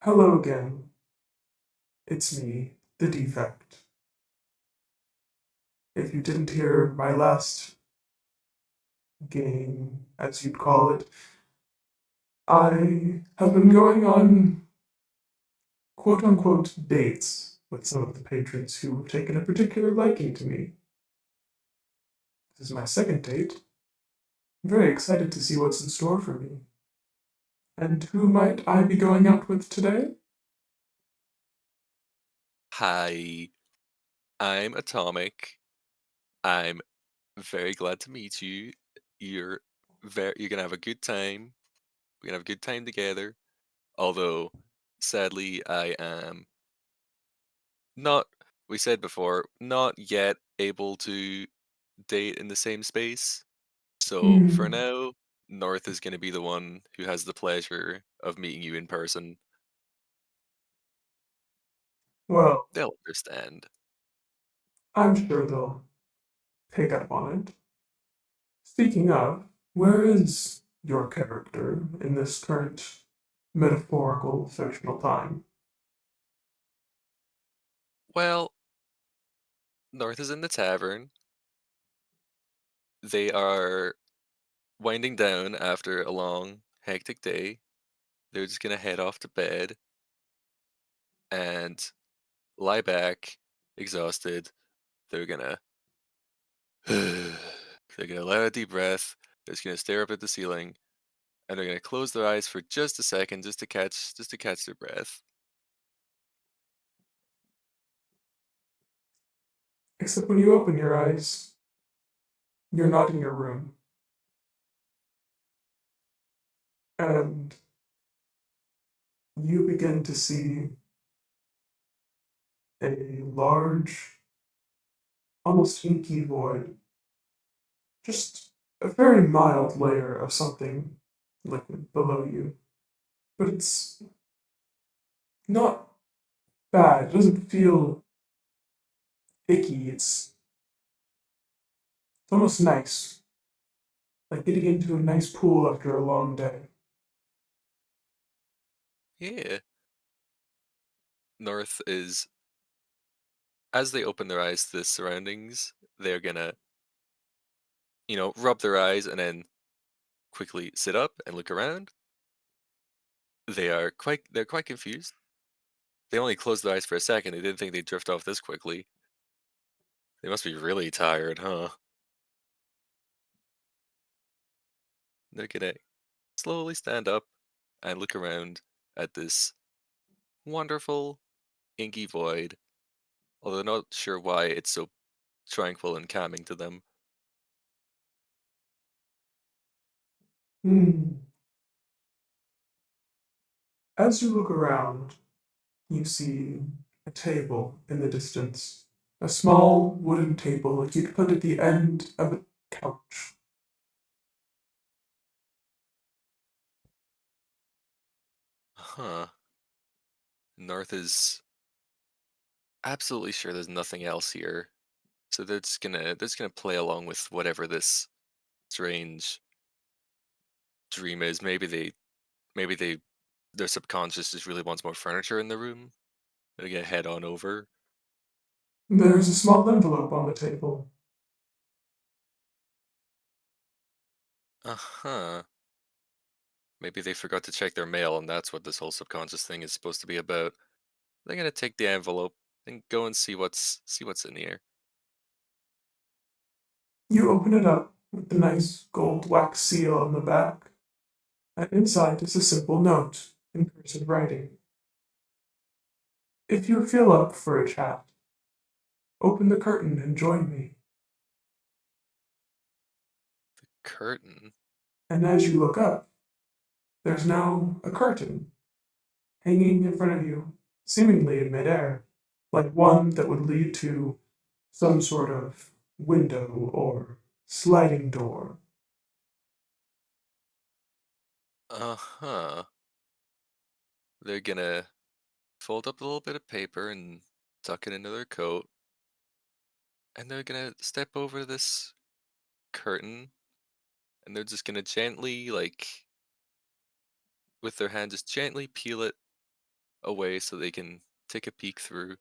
Hello again. It's me, the Defect. If you didn't hear my last game, as you'd call it, I have been going on quote unquote dates with some of the patrons who have taken a particular liking to me. This is my second date. I'm very excited to see what's in store for me. And who might I be going out with today? Hi, I'm Atomic. I'm very glad to meet you. You're you're gonna have a good time. We're gonna have a good time together. Although, sadly, I am not, we said before, not yet able to date in the same space. So for Hmm. now, North is gonna be the one who has the pleasure of meeting you in person. Well, They'll understand. I'm sure they'll pick up on it. Speaking of, where is your character in this current metaphorical fictional time? Well, North is in the tavern. They are winding down after a long, hectic day. They're just gonna head off to bed and lie back, exhausted. They're gonna they're gonna let out a deep breath. They're just gonna stare up at the ceiling, and they're gonna close their eyes for just a second, just to catch their breath. Except when you open your eyes, you're not in your room, and you begin to see a large, almost inky void, just a very mild layer of something liquid below you. But it's not bad, it doesn't feel icky, it's almost nice, like getting into a nice pool after a long day. Yeah. North is, as they open their eyes to the surroundings, they're gonna, rub their eyes and then quickly sit up and look around. They're quite confused. They only closed their eyes for a second. They didn't think they'd drift off this quickly. They must be really tired, huh? They're gonna slowly stand up and look around at this wonderful, inky void, although they're not sure why it's so tranquil and calming to them. Hmm. As you look around, you see a table in the distance. A small wooden table like you'd put at the end of a couch. Huh. North is absolutely sure there's nothing else here. So they're just gonna play along with whatever this strange dream is. Maybe their subconscious just really wants more furniture in the room. They're gonna head on over. There's a small envelope on the table. Uh-huh. Maybe they forgot to check their mail, and that's what this whole subconscious thing is supposed to be about. They're gonna take the envelope and go and see what's in here. You open it up with the nice gold wax seal on the back, and inside is a simple note in cursive writing. If you feel up for a chat, open the curtain and join me. Curtain. And as you look up, there's now a curtain hanging in front of you, seemingly in midair, like one that would lead to some sort of window or sliding door. Uh-huh. They're gonna fold up a little bit of paper and tuck it into their coat, and they're gonna step over this curtain, and they're just gonna gently, like, with their hand, just gently peel it away so they can take a peek through.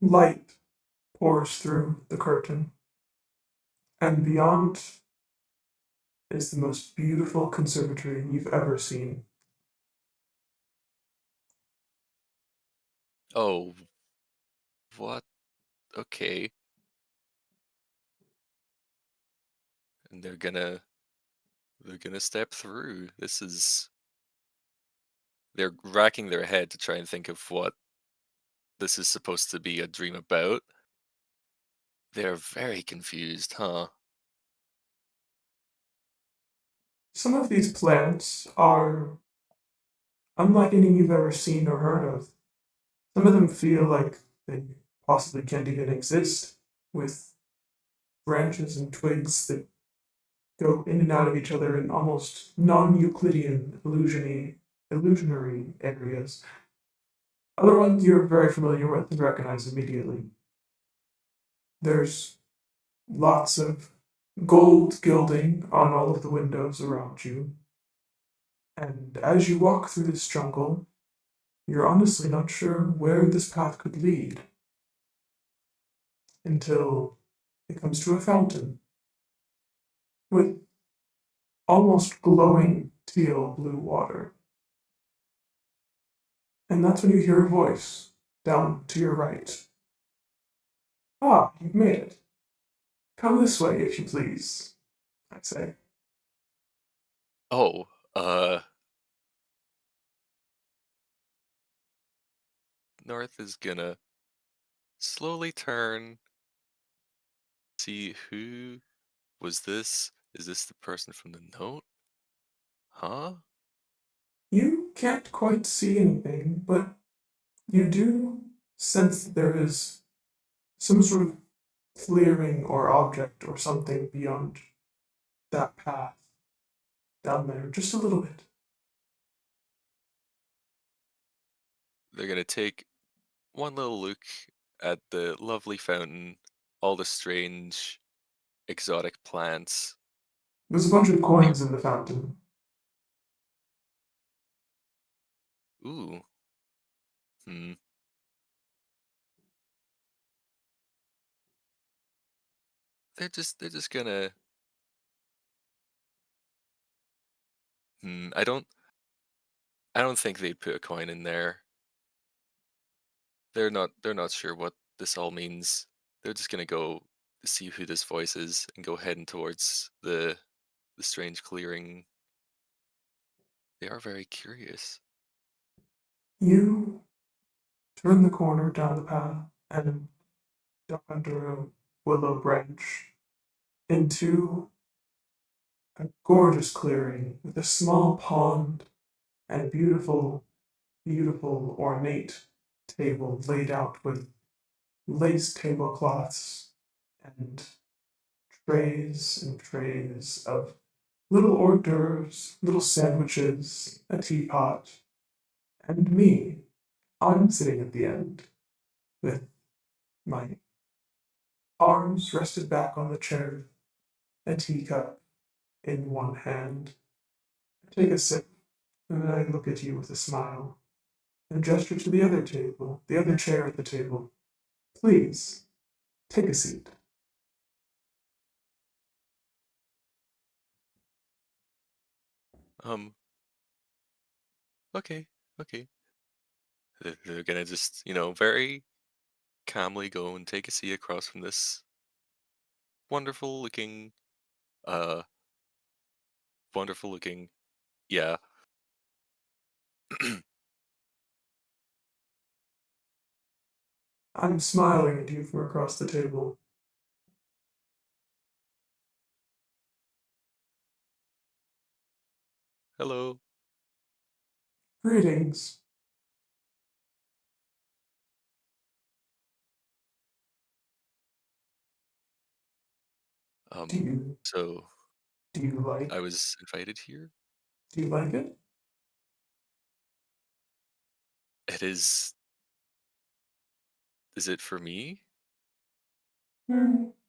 Light pours through the curtain, and beyond is the most beautiful conservatory you've ever seen. Oh, what? Okay. And they're gonna step through. They're racking their head to try and think of what this is supposed to be a dream about. They're very confused, huh? Some of these plants are unlike any you've ever seen or heard of. Some of them feel like they possibly can't even exist, with branches and twigs that go in and out of each other in almost non-Euclidean illusionary areas. Other ones you're very familiar with and recognize immediately. There's lots of gold gilding on all of the windows around you, and as you walk through this jungle, you're honestly not sure where this path could lead until it comes to a fountain with almost glowing teal blue water. And that's when you hear a voice down to your right. Ah, you've made it. Come this way, if you please, I say. Oh, North is gonna slowly turn, see who was this? Is this the person from the note? Huh? You can't quite see anything, but you do sense that there is some sort of clearing or object or something beyond that path down there, just a little bit. They're gonna take one little look at the lovely fountain, all the strange exotic plants. There's a bunch of coins in the fountain. Ooh, hmm. They're just gonna I don't think they'd put a coin in there. They're not sure what this all means. They're just gonna go see who this voice is and go heading towards the strange clearing. They are very curious. You turn the corner down the path and duck under a willow branch into a gorgeous clearing with a small pond and a beautiful ornate table laid out with lace tablecloths and trays and trays of little hors d'oeuvres, little sandwiches, a teapot, and me. I'm sitting at the end with my arms rested back on the chair, a teacup in one hand. I take a sip, and then I look at you with a smile and gesture to the other table, the other chair at the table. Please, take a seat. Um, okay, okay. They're gonna just, very calmly go and take a seat across from this wonderful looking, uh, wonderful looking, yeah. I'm smiling at you from across the table. Hello. Greetings. Do Um, you so do you like I was invited here. do you like it? It is it for me?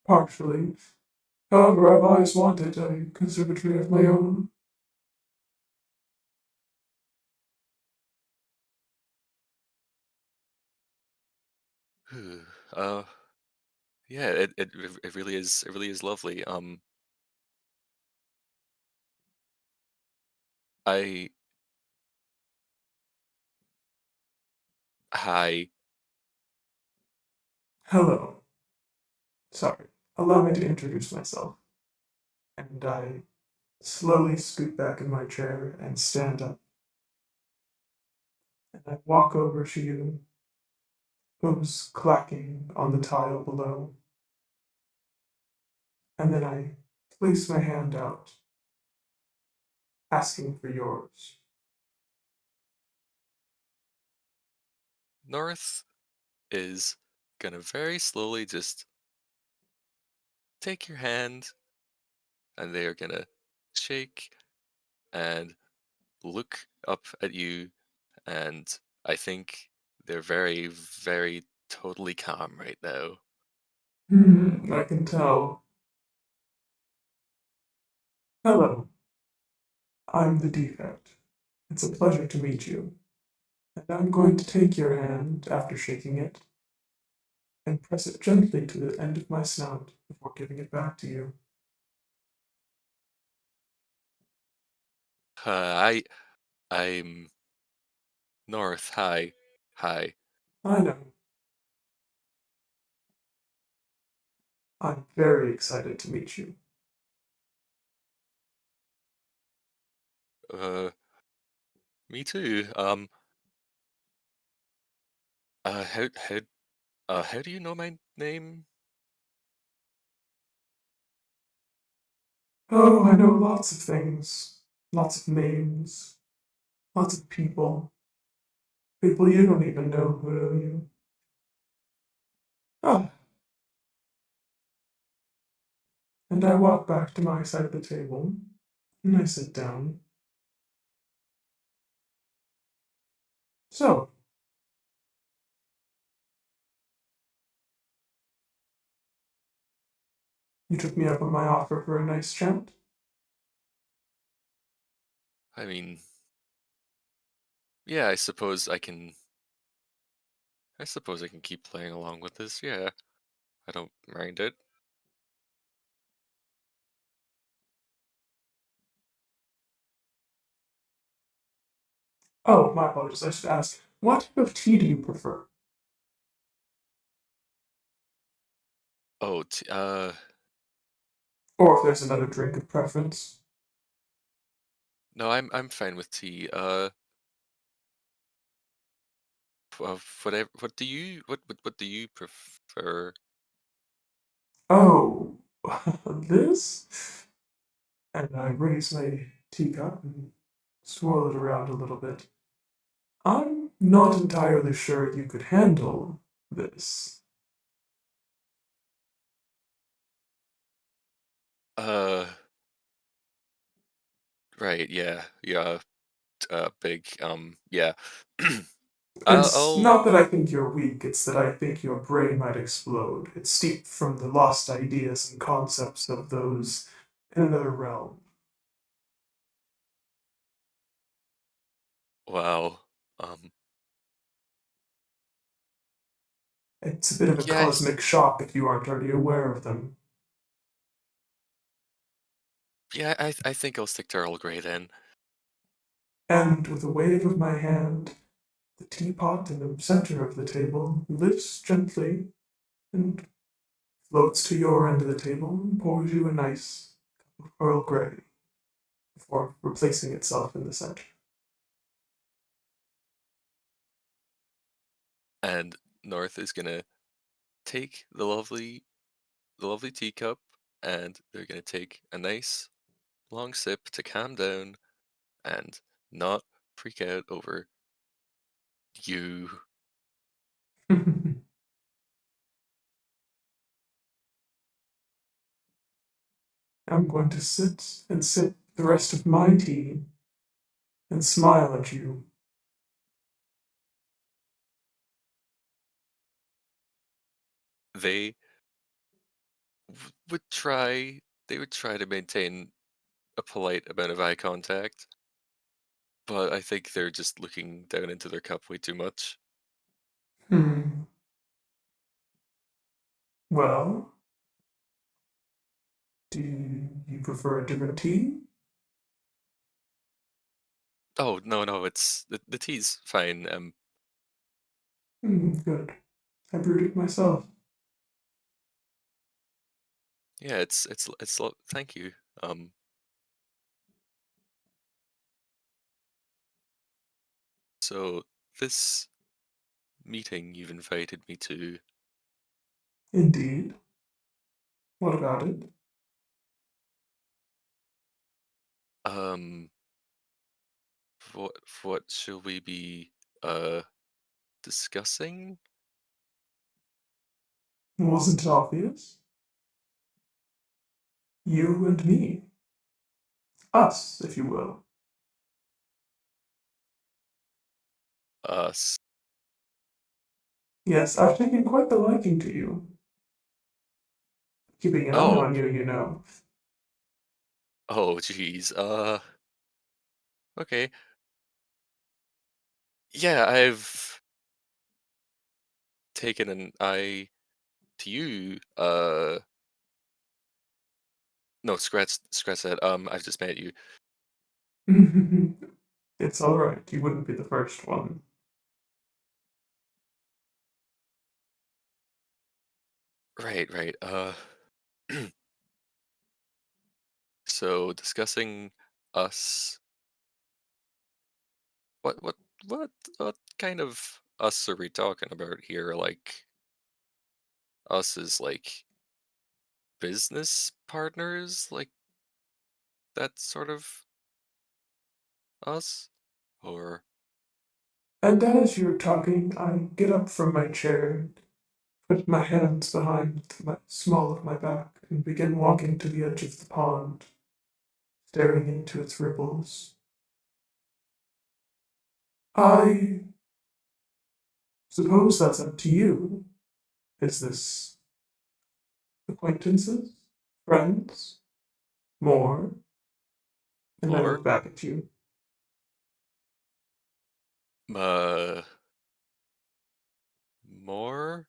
Partially. However, I've always wanted a conservatory of my own. uh, yeah, it really is. It really is lovely. I hi. Hello. Sorry. Allow me to introduce myself. And I slowly scoot back in my chair and stand up. And I walk over to you, hooves clacking on the tile below. And then I place my hand out, asking for yours. North is gonna very slowly just take your hand, and they are gonna shake and look up at you, and I think they're very, very totally calm right now. I can tell. Hello, I'm the Defect. It's a pleasure to meet you. And I'm going to take your hand after shaking it and press it gently to the end of my snout before giving it back to you. I'm North. Hi, hi. I know. I'm very excited to meet you. Uh, Me too. Uh, how how how do you know my name? Oh, I know lots of things, lots of names, lots of people. People you don't even know who know you. Ah, and I walk back to my side of the table and I sit down. So, you took me up on my offer for a nice chat? I mean, yeah, I suppose I can keep playing along with this. Yeah, I don't mind it. Oh, my apologies. I should ask, what type of tea do you prefer? Oh, Or if there's another drink of preference? no, I'm fine with tea. Whatever. What do you prefer? Oh, this? And I raise my teacup and swirl it around a little bit. I'm not entirely sure you could handle this. Uh, right. Yeah. Yeah. Big. Yeah. It's I'll. not that I think you're weak, it's that I think your brain might explode. It's steeped from the lost ideas and concepts of those in another realm. Wow. Um. It's a bit of a Yeah. cosmic shock if you aren't already aware of them. Yeah. I think I'll stick to Earl Grey then. And with a wave of my hand, the teapot in the center of the table lifts gently and floats to your end of the table and pours you a nice cup of Earl Grey before replacing itself in the center. And North is gonna take the lovely teacup, and they're gonna take a nice long sip to calm down and not freak out over you. I'm going to sit and sip the rest of my tea and smile at you. They would try to maintain a polite amount of eye contact, but I think they're just looking down into their cup way too much. Hmm. Well, do you prefer a different tea? Oh, no, no, it's the tea's fine. Good. I brewed it myself. Yeah, thank you. Um, so this meeting you've invited me to, Indeed. What about it? um, what shall we be uh discussing? Wasn't it obvious? You and me. Us, if you will. Us. Yes, I've taken quite the liking to you. Keeping an eye Oh, on you, you know. oh, geez. Okay. Yeah, I've taken an eye to you. No, scratch that. I've just met you. It's alright, you wouldn't be the first one. Right, right. So discussing us. What, what, what kind of us are we talking about here? Like us as like business partners, like that sort of us, or And as you're talking, I get up from my chair and put my hands behind the small of my back and begin walking to the edge of the pond, staring into its ripples. I suppose that's up to you. Is this acquaintances? Friends? More? And I more, look back at you. uh, more?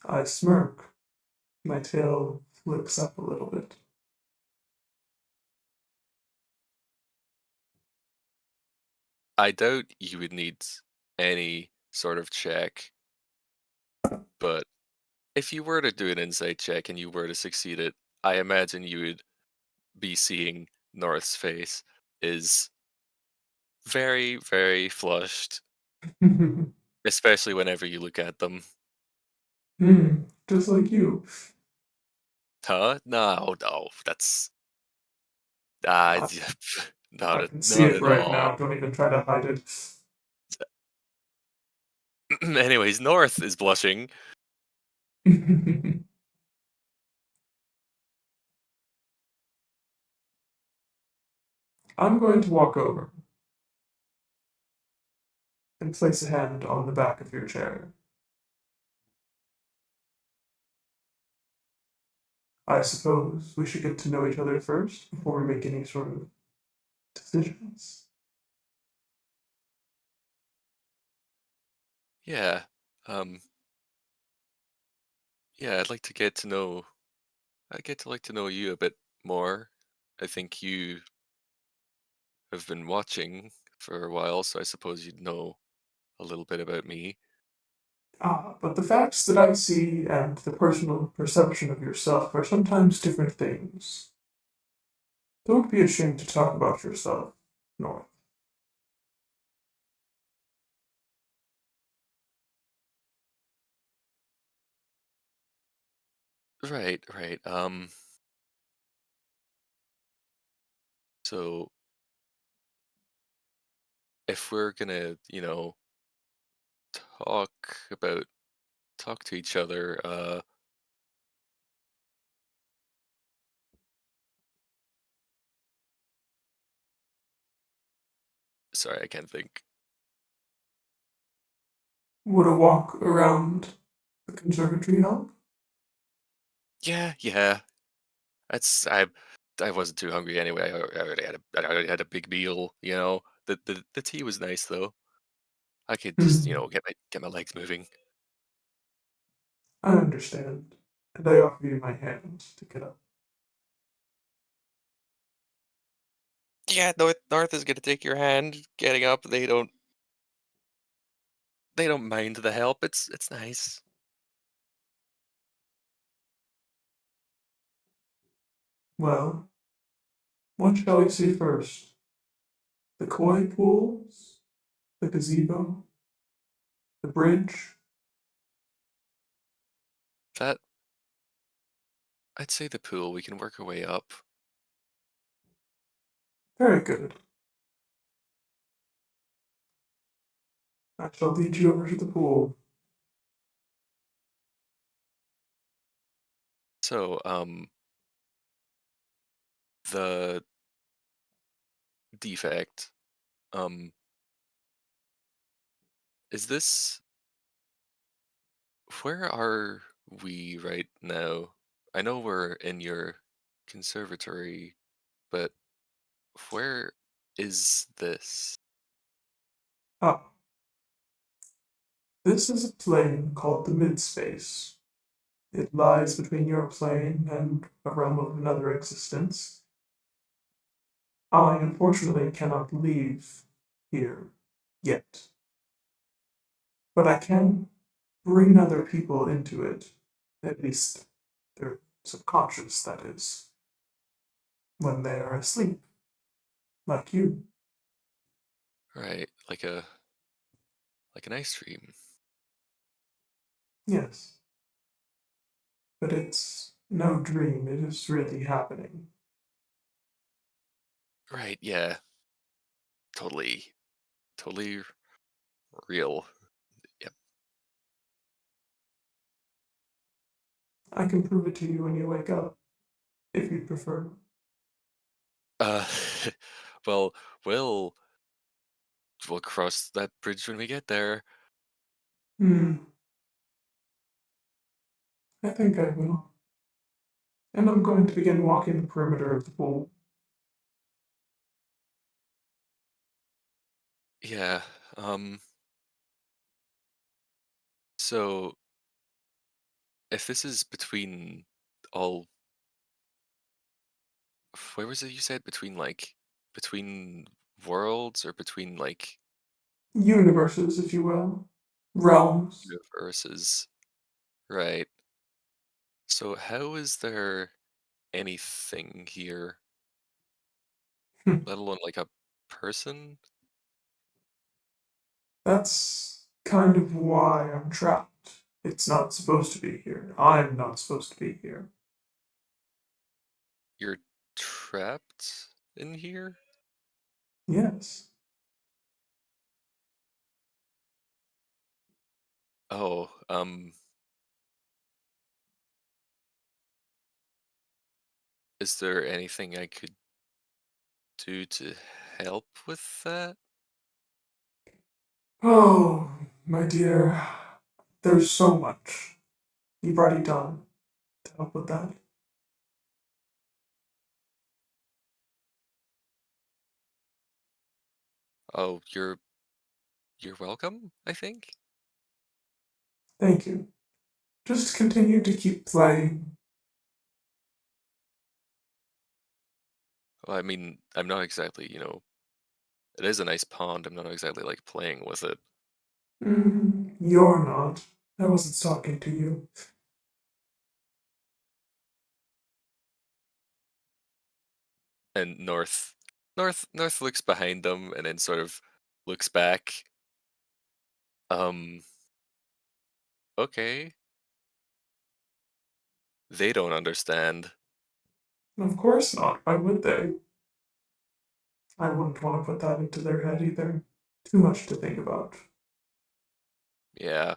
I smirk. My tail flips up a little bit. I doubt you would need any sort of check, but if you were to do an insight check and you were to succeed it, I imagine you would be seeing North's face is very, very flushed, especially whenever you look at them. Just like you. Huh? No, no, that's I, not I at can see not it at right all. now. Don't even try to hide it. Anyways, North is blushing. I'm going to walk over and place a hand on the back of your chair. I suppose we should get to know each other first before we make any sort of decisions. Yeah. Um, yeah, I'd like to get to know I get to like to know you a bit more. I think you have been watching for a while, so I suppose you'd know a little bit about me. But the facts that I see and the personal perception of yourself are sometimes different things. Don't be ashamed to talk about yourself, North. Right, right. So if we're gonna, talk about talk to each other, sorry, I can't think. Would a walk around the conservatory help? Yeah, yeah. That's I wasn't too hungry anyway. I already had a big meal, you know. The tea was nice though. I could just, Hmm. get my legs moving. I understand, and I offer you my hand to get up. Yeah, North is gonna take your hand getting up. They don't mind the help. It's nice. Well, what shall we see first? The koi pools? The gazebo? The bridge? That I'd say the pool. We can work our way up. Very good. I shall lead you over to the pool. So, the defect. Um, is this where are we right now? I know we're in your conservatory, but where is this? Ah, this is a plane called the mid-space. It lies between your plane and a realm of another existence. I unfortunately cannot leave here yet, but I can bring other people into it. At least their subconscious, that is, when they are asleep, like you. Right, like an ice cream. Yes, but it's no dream, it is really happening. Right, yeah, totally, totally real. Yep. I can prove it to you when you wake up, if you'd prefer. Uh, well, we'll we'll cross that bridge when we get there. Hmm, I think I will. And I'm going to begin walking the perimeter of the pool. Yeah. Um. So if this is between all, where was it you said between between worlds or between Universes, if you will. Realms. universes, right? So how is there anything here, let alone like a person? That's kind of why I'm trapped. It's not supposed to be here. I'm not supposed to be here. You're trapped in here? Yes. Oh, is there anything I could do to help with that? Oh, my dear. There's so much you've already done to help with that. Oh, you're welcome, I think. Thank you. Just continue to keep playing. Well, I mean, I'm not exactly, it is a nice pond. I'm not exactly like playing with it. You're not. I wasn't talking to you. And North looks behind them and then sort of looks back. Um, okay. They don't understand. Of course not. Why would they? I wouldn't want to put that into their head either. Too much to think about. Yeah.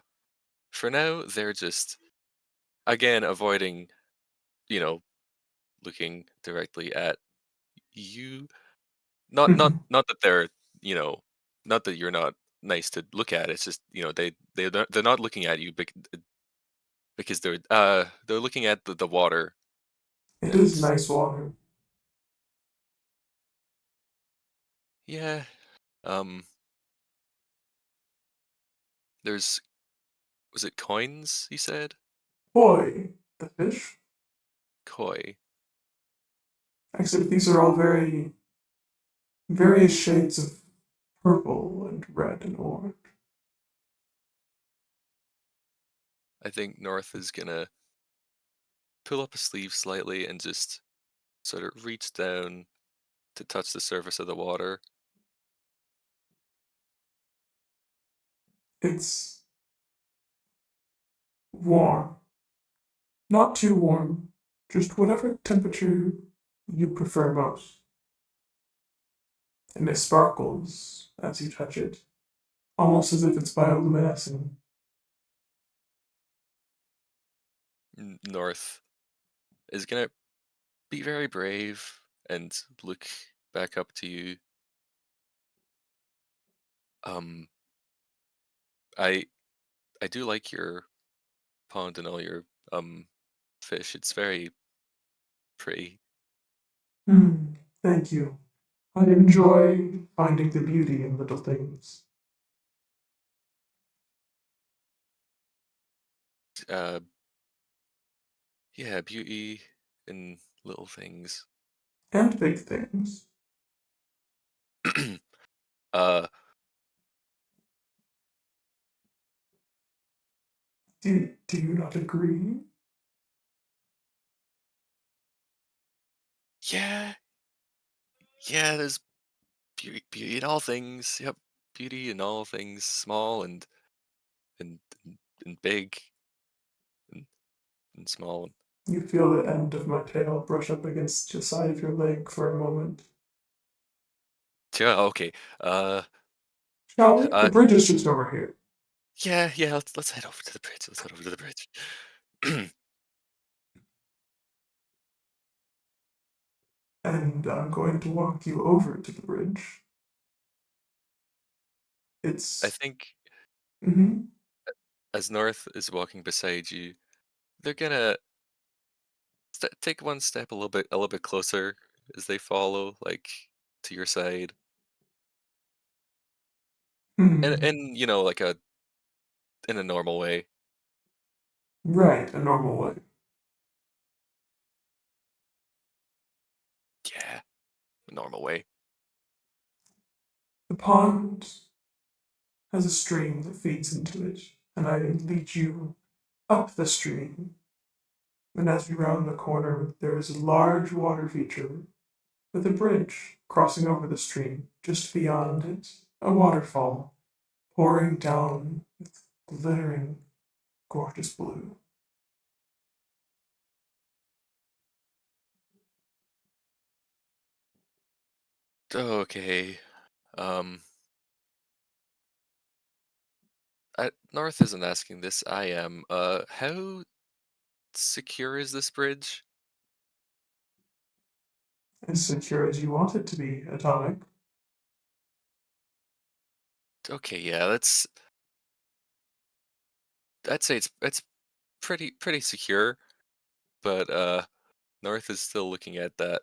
For now, they're just again avoiding, you know, looking directly at you. Not that they're, you know, not that you're not nice to look at. It's just, they're not looking at you because they're looking at the water. It is And nice water. yeah, um there's, was it coins you said? Koi, the fish. Koi. Except these are all very various shades of purple and red and orange. I think North is gonna pull up a sleeve slightly and just sort of reach down to touch the surface of the water. It's warm. Not too warm, just whatever temperature you prefer most. And it sparkles as you touch it, almost as if it's bioluminescent. North is gonna be very brave and look back up to you. Um, I I do like your pond and all your fish. It's very pretty. Hmm, thank you. I enjoy finding the beauty in little things. Uh, yeah, beauty in little things. And big things. uh, Do you not agree? yeah, yeah. There's beauty in all things. Yep, beauty in all things, small and and big and, and small. You feel the end of my tail brush up against the side of your leg for a moment. Yeah, okay. Uh, Shall we? The uh, bridge is just over here. yeah, yeah. Let's head over to the bridge. Let's head over to the bridge. And I'm going to walk you over to the bridge. I It's. think Mhm. as North is walking beside you, they're gonna take one step a little bit closer as they follow, like to your side, Hmm. and you know, like a in a normal way. Right, a normal way. Yeah, a normal way. The pond has a stream that feeds into it, and I lead you up the stream. And as we round the corner, there is a large water feature with a bridge crossing over the stream. Just beyond it, a waterfall pouring down with glittering, gorgeous blue. Okay. Um, North isn't asking this. I am. How secure is this bridge? As secure as you want it to be, Atomic. Okay, yeah, that's. I'd say it's pretty secure, but North is still looking at that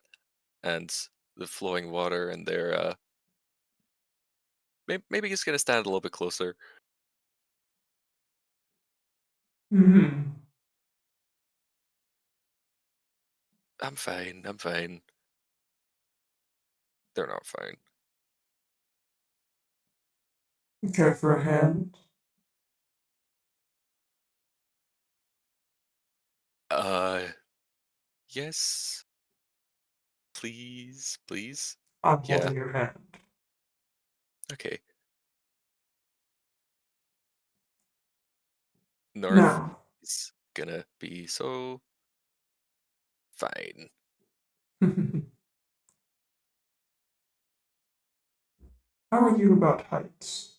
and the flowing water, and they're maybe he's gonna stand a little bit closer. Hmm. I'm fine. I'm fine. They're not fine. Care for a hand? Uh, yes, please, please. I'm Yeah. holding your hand. Okay. North Now, is gonna be so fine. how are you about heights?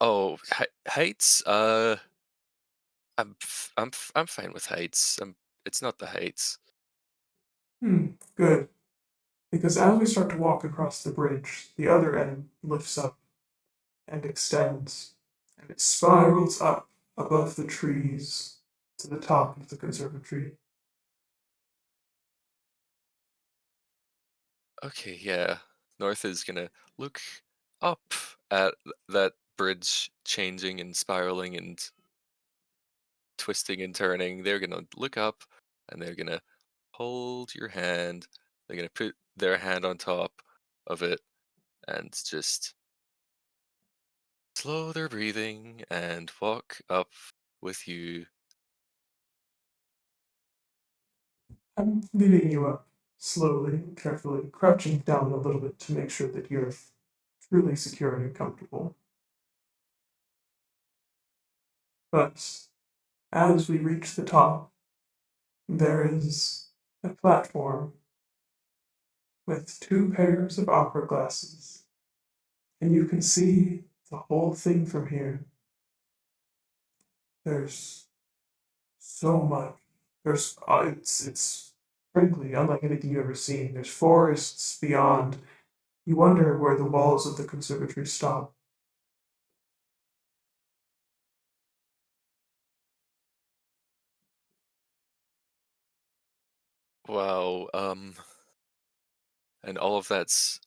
Oh, heights. I'm fine with heights. It's not the heights. Hmm, good. Because as we start to walk across the bridge, the other end lifts up and extends, and it spirals up above the trees to the top of the conservatory. Okay, yeah. North is gonna look up at that bridge changing and spiraling and twisting and turning, they're gonna look up and they're gonna hold your hand. They're gonna put their hand on top of it and just slow their breathing and walk up with you. I'm leading you up slowly, carefully, crouching down a little bit to make sure that you're truly secure and comfortable. But as we reach the top, there is a platform with two pairs of opera glasses, and you can see the whole thing from here. There's so much. It's frankly unlike anything you've ever seen. There's forests beyond. You wonder where the walls of the conservatory stop. Wow, and all of that's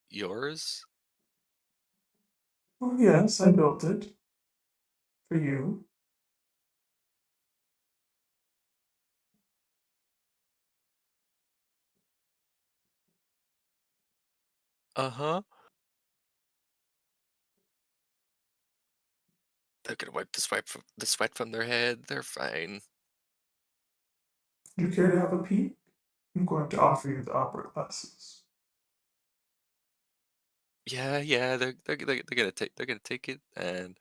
yours? Oh yes, I built it for you. Uh-huh. They're gonna wipe the sweat from their head. They're fine. Do you care to have a peek? I'm going to offer you the opera glasses. Yeah, yeah, they're gonna take it and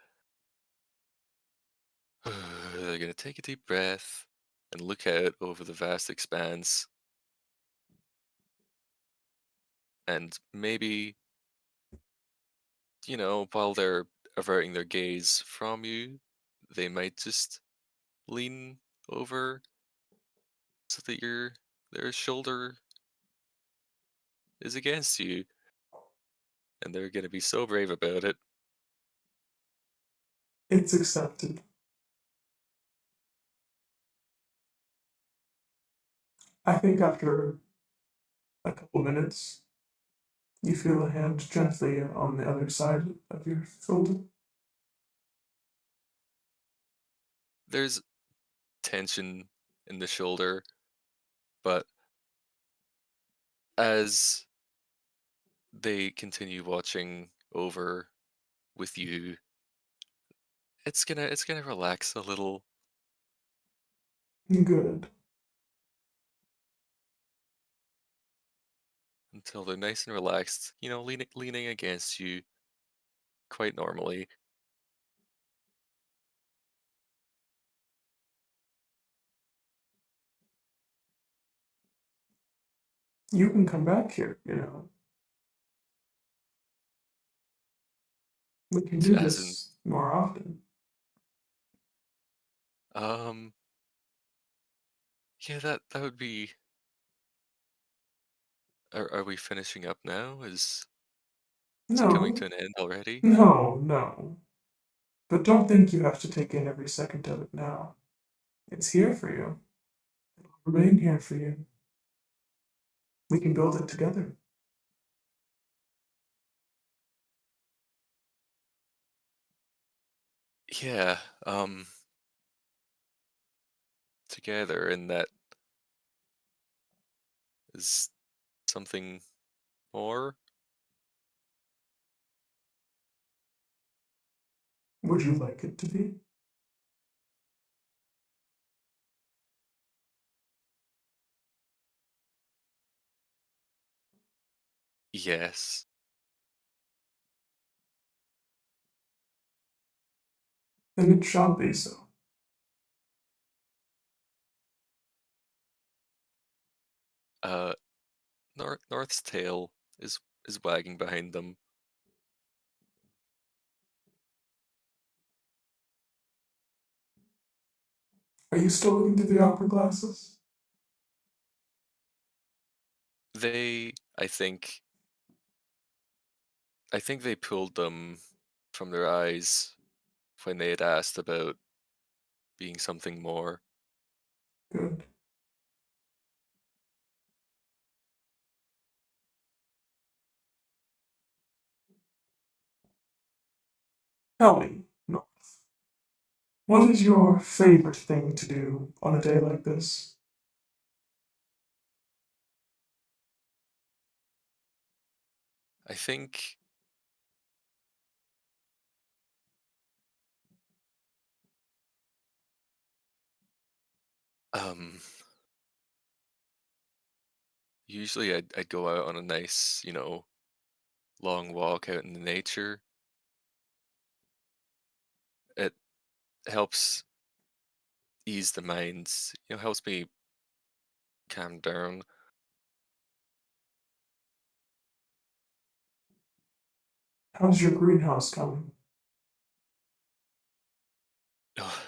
they're gonna take a deep breath and look out over the vast expanse and maybe, while they're averting their gaze from you, they might just lean over so that their shoulder is against you, and they're gonna be so brave about it. It's accepted. I think after a couple minutes, you feel a hand gently on the other side of your shoulder. There's tension in the shoulder, but as they continue watching over with you, it's gonna relax a little Good. until they're nice and relaxed, leaning against you quite normally. You can come back here. We can do As in, this more often. um, yeah, that would be. Are we finishing up now? Is it coming to No, an end already? no. But don't think you have to take in every second of it now. It's here for you. It'll remain here for you. We can build it together. Yeah, together, and that is something more. Would you like it to be? Yes. Then it shall be so. Uh, North's tail is wagging behind them. Are you still looking through the opera glasses? They, I think they pulled them from their eyes when they had asked about being something more. Good. Tell me, North, what is your favorite thing to do on a day like this? I think um usually I'd go out on a nice, long walk out in the nature. It helps ease the mind, helps me calm down. How's your greenhouse coming?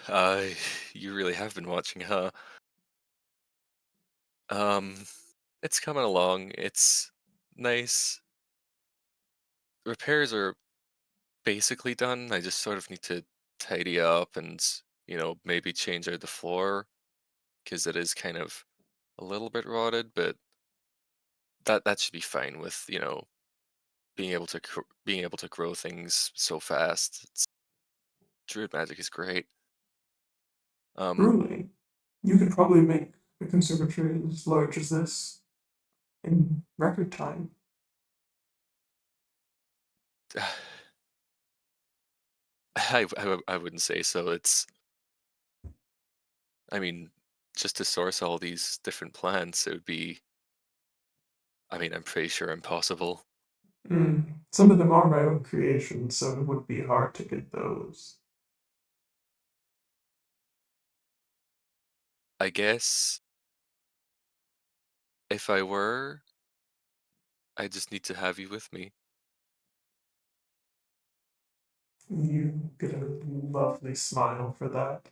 Oh, you really have been watching, huh? Um, it's coming along. It's nice. Repairs are basically done. I just sort of need to tidy up and, maybe change out the floor because it is kind of a little bit rotted, but that should be fine with, being able to grow things so fast. Druid magic is great. Um, Truly, you could probably make a conservatory as large as this in record time. I wouldn't say so. I mean, just to source all these different plants, it would be, I'm pretty sure impossible. Some of them are my own creations, so it would be hard to get those. I guess if I were, I just need to have you with me. You get a lovely smile for that.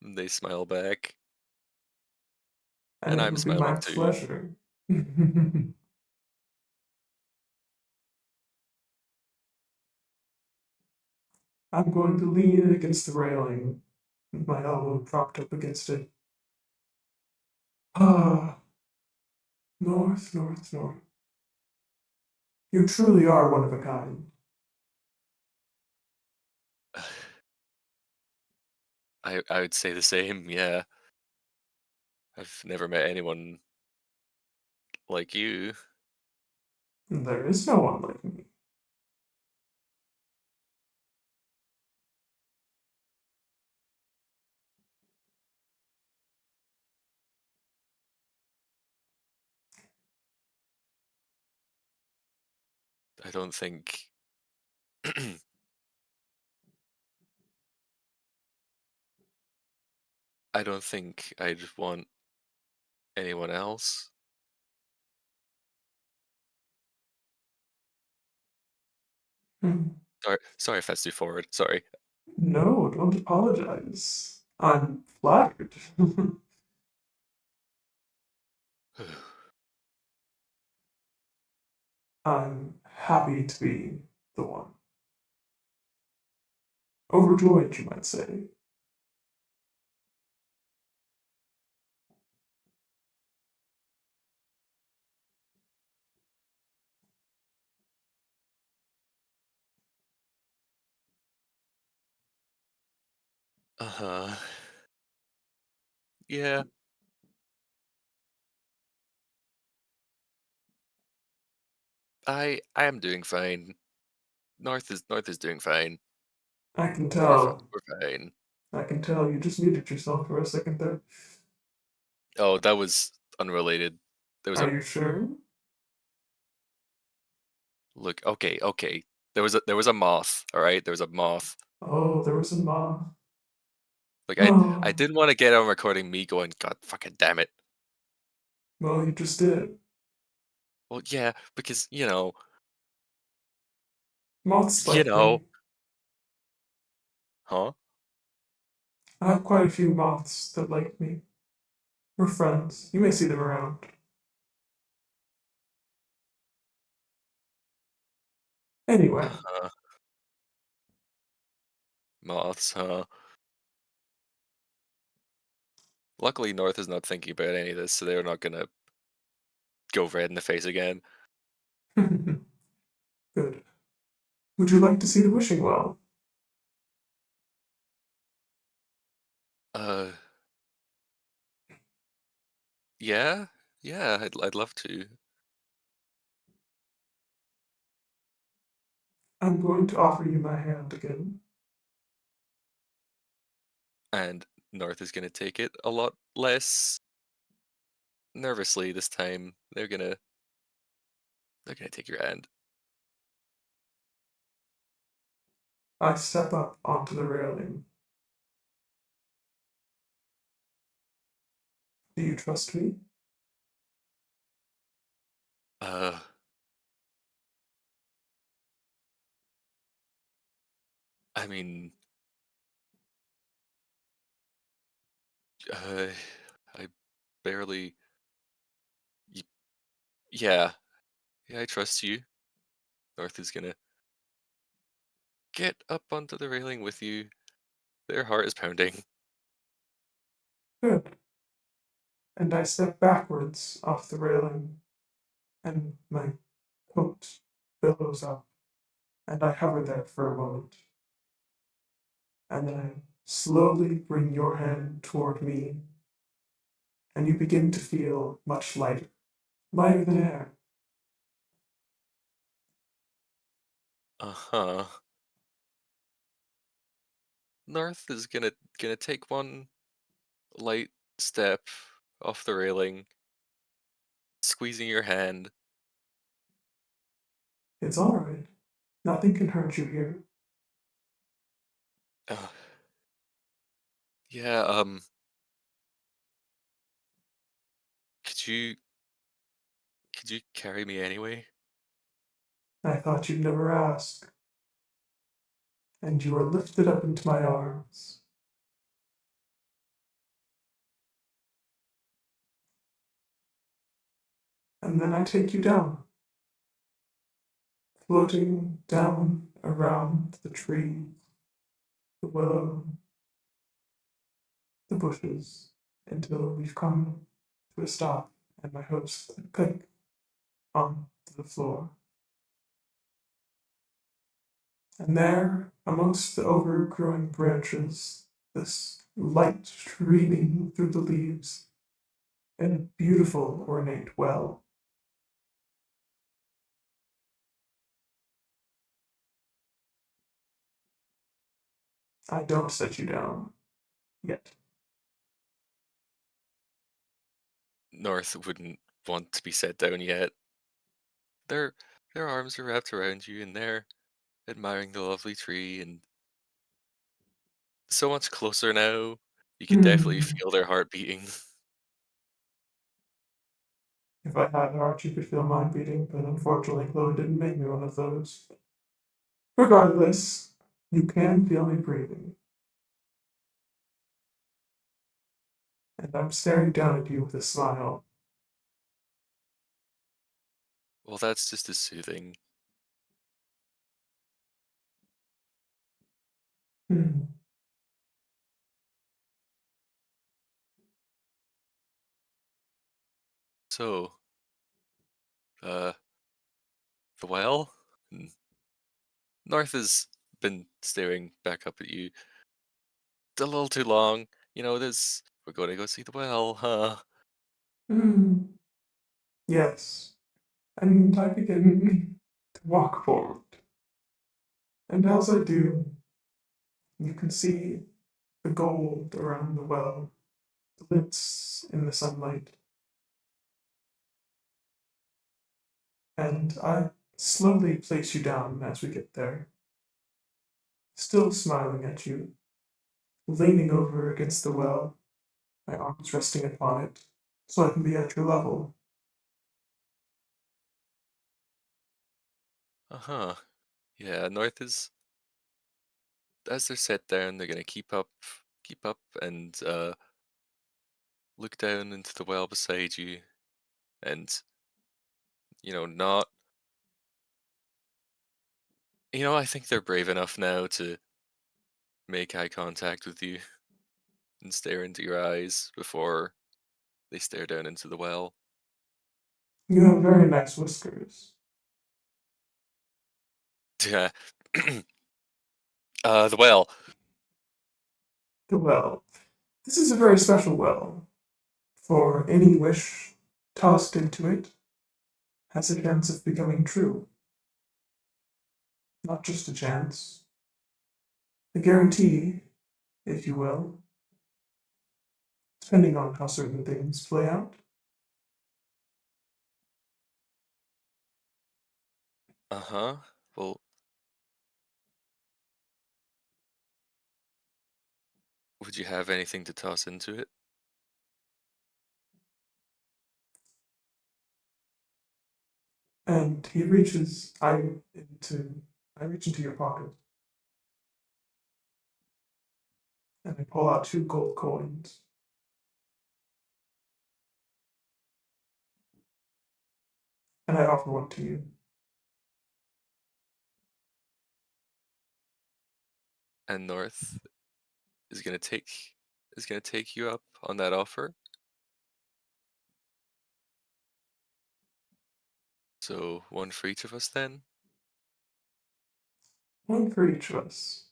And they smile back, And and it I'm would be my smiling too. pleasure. I'm going to lean against the railing, with my elbow propped up against it. Ah, North, North, North. You truly are one of a kind. I would say the same. Yeah, I've never met anyone like you. There is no one like me. I don't think. I don't think I'd want anyone else. Hmm. Sorry if that's too forward. Sorry. No, don't apologize. I'm flattered. I'm happy to be the one. Overjoyed, you might say. Uh-huh. Yeah, I am doing fine. North is doing fine. I can We're fi tell. we're fine. I can tell you just muted yourself for a second there. Oh, that was unrelated. There was Are a you sure? look, okay, okay. There was a moth, all right? There was a moth. Oh, there was a moth. Like I Oh, didn't want to get on recording me going, God fucking damn it. well, you just did. Well, yeah, because Moths you like know, me. huh? I have quite a few moths that like me. We're friends. You may see them around. Anyway, Uh-huh. Moths, huh? Luckily, North is not thinking about any of this, so they're not gonna go red in the face again. good. Would you like to see the wishing well? Uh, yeah, yeah, I'd love to. I'm going to offer you my hand again. And North is gonna take it a lot less nervously this time. They're gonna take your hand. I step up onto the railing. Do you trust me? Uh, I mean, uh, I barely. y- Yeah, yeah, I trust you. North is gonna get up onto the railing with you. Their heart is pounding. Good. And I step backwards off the railing, and my coat billows up, and I hover there for a moment. And then I slowly bring your hand toward me, and you begin to feel much lighter, lighter than air. Uh-huh. North is gonna take one light step off the railing, squeezing your hand. It's all right. Nothing can hurt you here. Uh, yeah, could you could you carry me anyway? I thought you'd never ask, and you are lifted up into my arms. And then I take you down, floating down around the tree, the willow, the bushes, until we've come to a stop, and my host click onto the floor. And there, amongst the overgrowing branches, this light streaming through the leaves, in a beautiful ornate well. I don't set you down yet. North wouldn't want to be set down yet. Their their arms are wrapped around you and they're admiring the lovely tree and so much closer now. You can definitely Hmm. feel their heart beating. If I had a heart, you could feel mine beating, but unfortunately, Chloe didn't make me one of those. Regardless, you can feel me breathing, and I'm staring down at you with a smile. Well, that's just as soothing. Hmm. So, uh, the well? North has been staring back up at you a little too long. We're going to go see the well, huh? Hmm. Yes, and I begin to walk forward. And as I do, you can see the gold around the well glints in the sunlight, and I slowly place you down as we get there, still smiling at you, leaning over against the well, my arms resting upon it, so I can be at your level. Uh-huh. Yeah, North is as they're set down, they're gonna keep up and look down into the well beside you and not I think they're brave enough now to make eye contact with you and stare into your eyes before they stare down into the well. You have very nice whiskers. Yeah, The well. The well. This is a very special well, for any wish tossed into it has a chance of becoming true. Not just a chance, a guarantee, if you will, depending on how certain things play out. Uh-huh. Well, would you have anything to toss into it? And into I reach into your pocket and I pull out two gold coins and I offer one to you. And North is gonna take you up on that offer. So one for each of us then. One for each of us.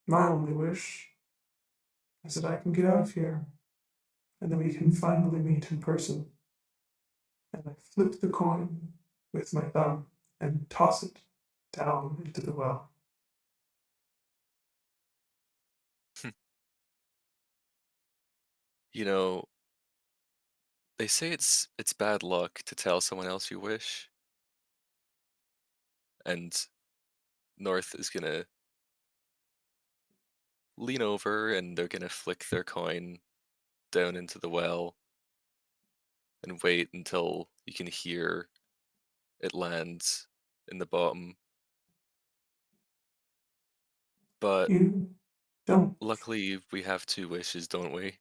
My only wish is that I can get out of here and then we can finally meet in person. And I flip the coin with my thumb and toss it down into the well. You know, they say it's bad luck to tell someone else you wish, and North is gonna lean over and they're gonna flick their coin down into the well and wait until you can hear it lands in the bottom. But You don't. luckily we have two wishes, don't we?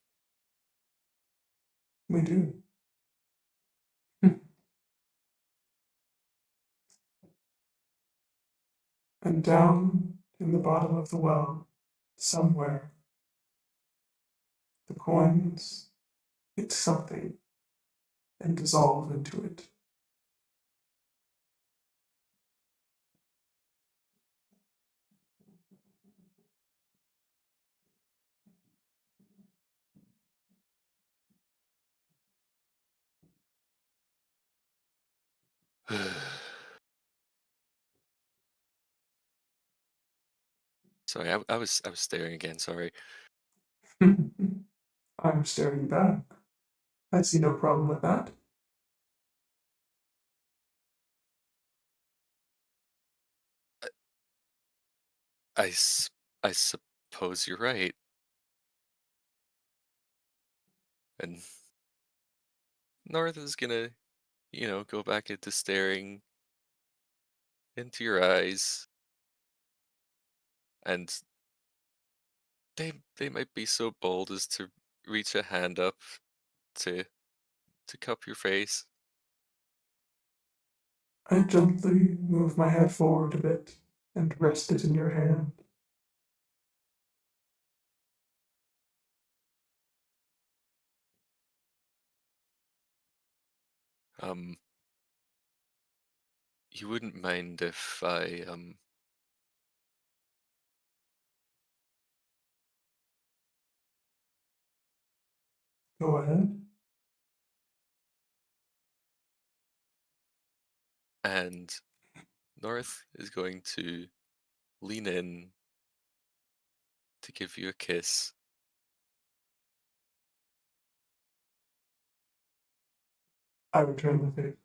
We do. And down in the bottom of the well, somewhere, the coins hit something and dissolve into it. Sorry, I was staring again. Sorry. I'm staring back. I see no problem with that. I s- I suppose you're right. And North is gonna, go back into staring into your eyes, and they might be so bold as to reach a hand up to cup your face. I gently move my head forward a bit and rest it in your hand. Um, you wouldn't mind if I Go ahead. and North is going to lean in to give you a kiss. I return the favor.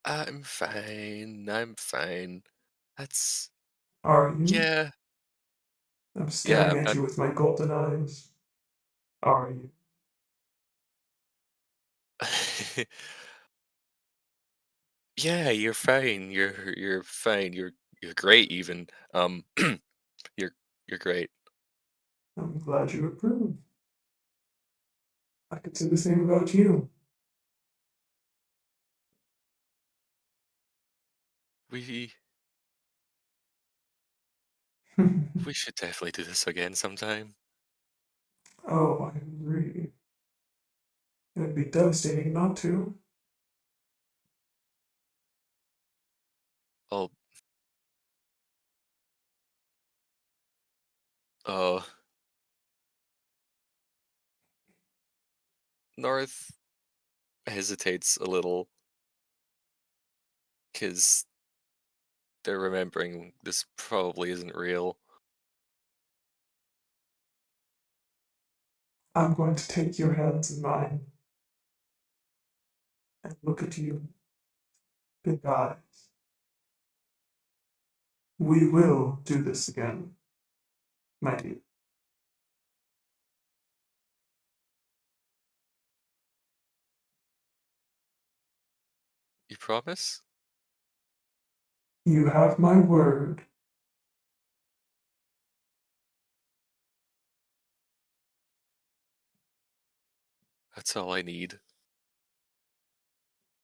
I'm fine. I'm fine. That's Are you? yeah, I'm yeah. staring at you with my golden eyes. Are you? Yeah, you're fine. You're fine. You're great even. You're you're great. I'm glad you approve. I could say the same about you. We we should definitely do this again sometime. Oh, I agree. It'd be devastating not to. Oh, uh, North hesitates a little because they're remembering this probably isn't real. I'm going to take your hands in mine and look at you, big eyes. We will do this again, my dear. You promise? You have my word. That's all I need.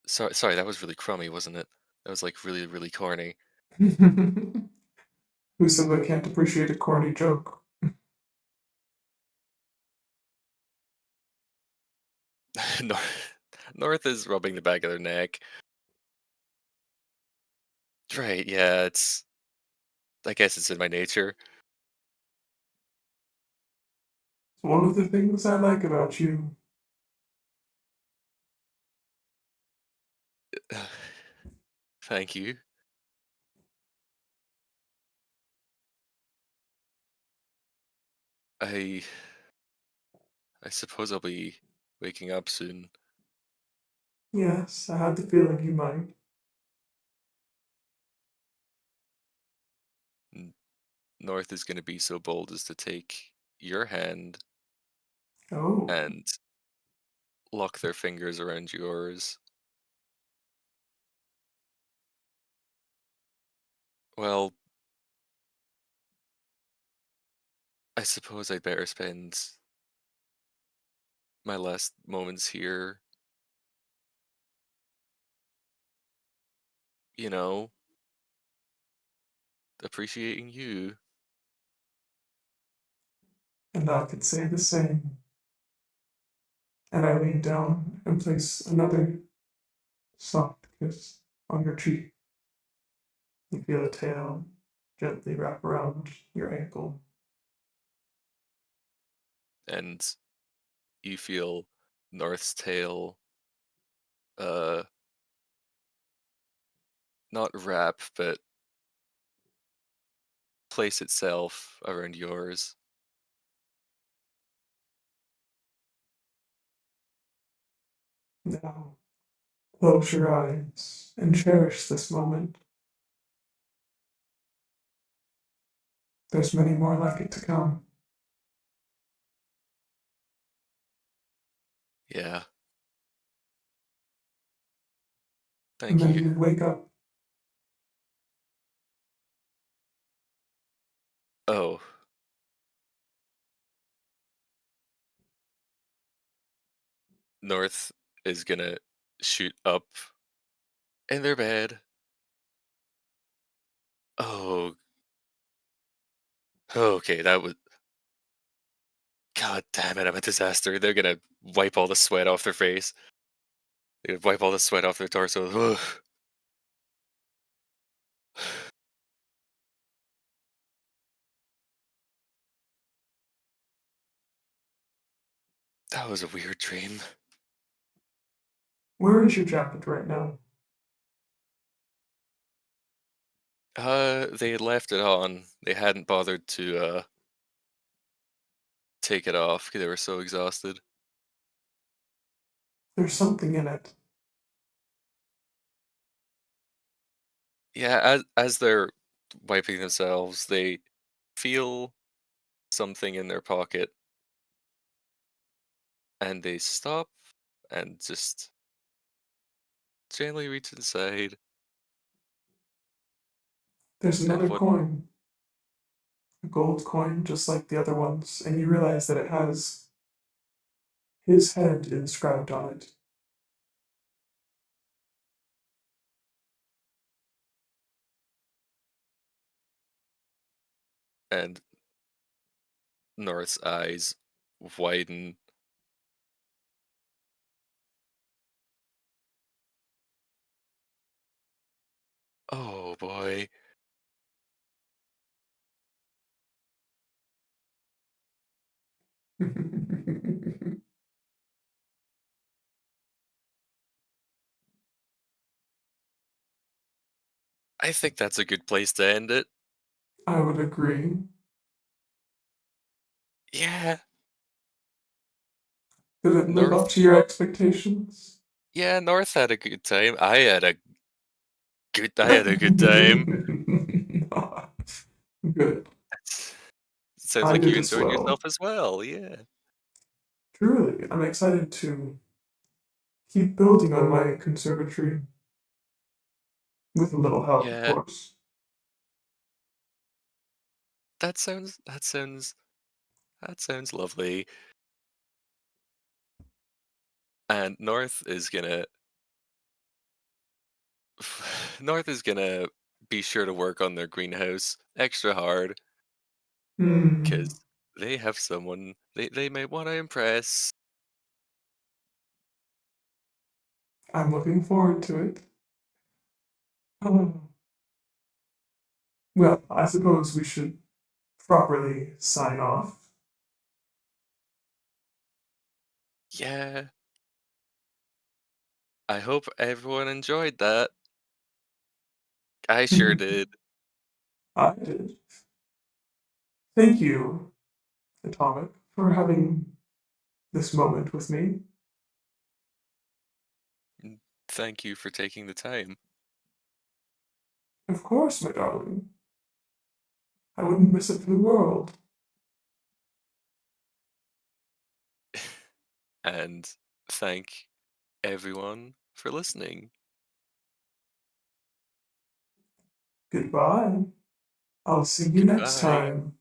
Sorry, that was really crummy, wasn't it? That was like really, really corny. Who said I can't appreciate a corny joke? North is rubbing the back of their neck. Right, yeah, I guess it's in my nature. It's one of the things I like about you. Thank you. I I suppose I'll be waking up soon. Yes, I had the feeling you might. N- North is going to be so bold as to take your hand Oh, and lock their fingers around yours. Well, I suppose I'd better spend my last moments here, you know, appreciating you. and I could say the same. And I lean down and place another soft kiss on your cheek. You feel a tail gently wrap around your ankle. And you feel North's tail, uh, not wrap, but place itself around yours. Now, close your eyes and cherish this moment. There's many more like it to come. Yeah, And thank then you. you wake up. Oh, North is gonna shoot up in their bed. Oh, okay, that was. God damn it, I'm a disaster. They're gonna wipe all the sweat off their face. They're gonna wipe all the sweat off their torso. Ugh. That was a weird dream. Where is your jacket right now? They had left it on. They hadn't bothered to take it off because they were so exhausted. There's something in it. Yeah, as they're wiping themselves, they feel something in their pocket and they stop and just gently reach inside. There's And another what coin, a gold coin just like the other ones, and you realize that it has his head inscribed on it. And North's eyes widen. Oh boy. I think that's a good place to end it. I would agree. Yeah. Did it live North up to your expectations? Yeah, North had a good time. I had a good time. Good. Sounds I like did you as enjoyed well. yourself as well, yeah. Truly, I'm excited to keep building on my conservatory with a little help, of Yeah, course. that sounds lovely. And North is gonna be sure to work on their greenhouse extra hard Hmm. because they have someone they might want to impress. I'm looking forward to it. Oh, well, I suppose we should properly sign off. Yeah, I hope everyone enjoyed that. I sure did. I did. Thank you, Atomic, for having this moment with me. And thank you for taking the time. Of course, my darling. I wouldn't miss it for the world. And thank everyone for listening. Goodbye. I'll see you next Goodbye. time.